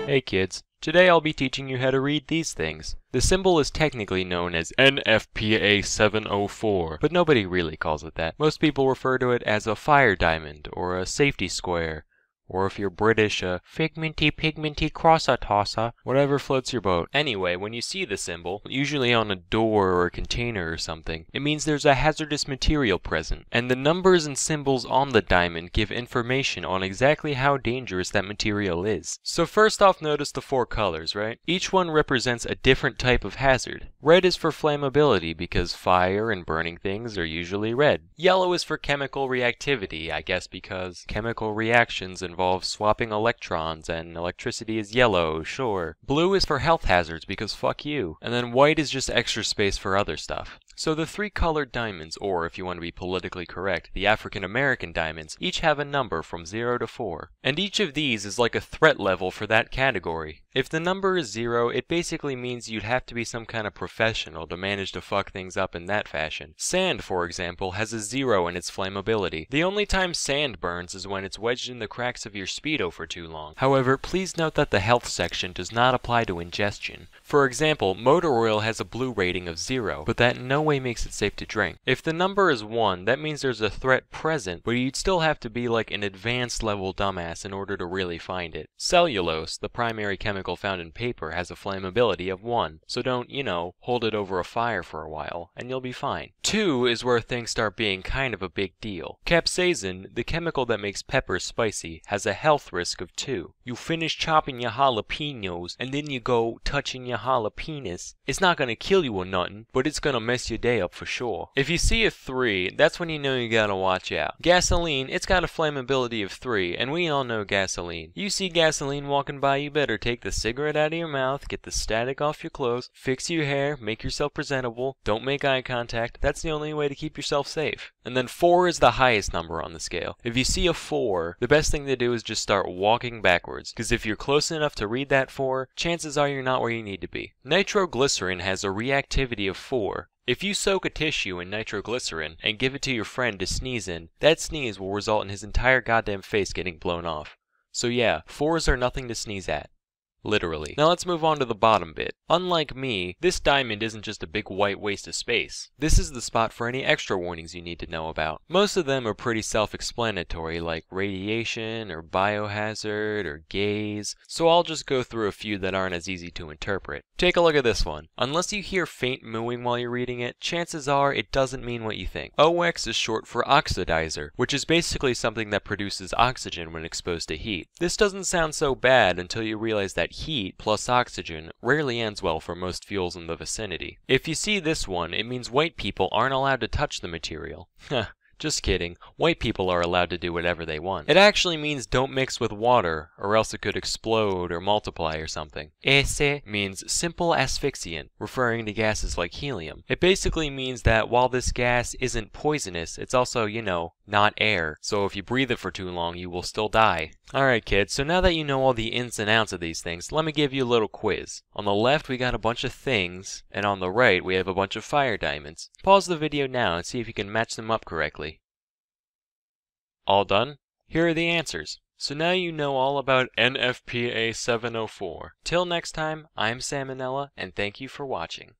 Hey kids, today I'll be teaching you how to read these things. The symbol is technically known as NFPA 704, but nobody really calls it that. Most people refer to it as a fire diamond, or a safety square, or if you're British, a figmenty pigmenty crossa tossa, whatever floats your boat. Anyway, when you see the symbol, usually on a door or a container or something, it means there's a hazardous material present, and the numbers and symbols on the diamond give information on exactly how dangerous that material is. So first off, notice the 4 colors, right? Each one represents a different type of hazard. Red is for flammability because fire and burning things are usually red. Yellow is for chemical reactivity, I guess because chemical reactions involve swapping electrons and electricity is yellow, sure. Blue is for health hazards because fuck you. And then white is just extra space for other stuff. So the 3 colored diamonds, or if you want to be politically correct, the African American diamonds, each have a number from 0 to 4. And each of these is like a threat level for that category. If the number is 0, it basically means you'd have to be some kind of professional to manage to fuck things up in that fashion. Sand, for example, has a 0 in its flammability. The only time sand burns is when it's wedged in the cracks of your Speedo for too long. However, please note that the health section does not apply to ingestion. For example, motor oil has a blue rating of 0, but that in no way makes it safe to drink. If the number is 1, that means there's a threat present, but you'd still have to be like an advanced level dumbass in order to really find it. Cellulose, the primary chemical found in paper, has a flammability of 1, so don't, hold it over a fire for a while, and you'll be fine. 2 is where things start being kind of a big deal. Capsaicin, the chemical that makes peppers spicy, has a health risk of 2. You finish chopping your jalapenos, and then you go touching your jalapenis. It's not gonna kill you or nothing, but it's gonna mess your day up for sure. If you see a 3, that's when you know you gotta watch out. Gasoline, it's got a flammability of 3, and we all know gasoline. You see gasoline walking by, you better take the cigarette out of your mouth, get the static off your clothes, fix your hair, make yourself presentable, don't make eye contact. That's the only way to keep yourself safe. And then 4 is the highest number on the scale. If you see a 4, the best thing to do is just start walking backwards, because if you're close enough to read that 4, chances are you're not where you need to be. Nitroglycerin has a reactivity of 4. If you soak a tissue in nitroglycerin and give it to your friend to sneeze in, that sneeze will result in his entire goddamn face getting blown off. So yeah, 4s are nothing to sneeze at. Literally. Now let's move on to the bottom bit. Unlike me, this diamond isn't just a big white waste of space. This is the spot for any extra warnings you need to know about. Most of them are pretty self-explanatory, like radiation, or biohazard, or gaze, so I'll just go through a few that aren't as easy to interpret. Take a look at this one. Unless you hear faint mooing while you're reading it, chances are it doesn't mean what you think. OX is short for oxidizer, which is basically something that produces oxygen when exposed to heat. This doesn't sound so bad until you realize that heat plus oxygen rarely ends well for most fuels in the vicinity. If you see this one, it means white people aren't allowed to touch the material. Just kidding. White people are allowed to do whatever they want. It actually means don't mix with water, or else it could explode or multiply or something. Ese means simple asphyxiant, referring to gases like helium. It basically means that while this gas isn't poisonous, it's also, not air. So if you breathe it for too long, you will still die. Alright kids, so now that you know all the ins and outs of these things, let me give you a little quiz. On the left we got a bunch of things, and on the right we have a bunch of fire diamonds. Pause the video now and see if you can match them up correctly. All done? Here are the answers. So now you know all about NFPA 704. Till next time, I'm Salmonella, and thank you for watching.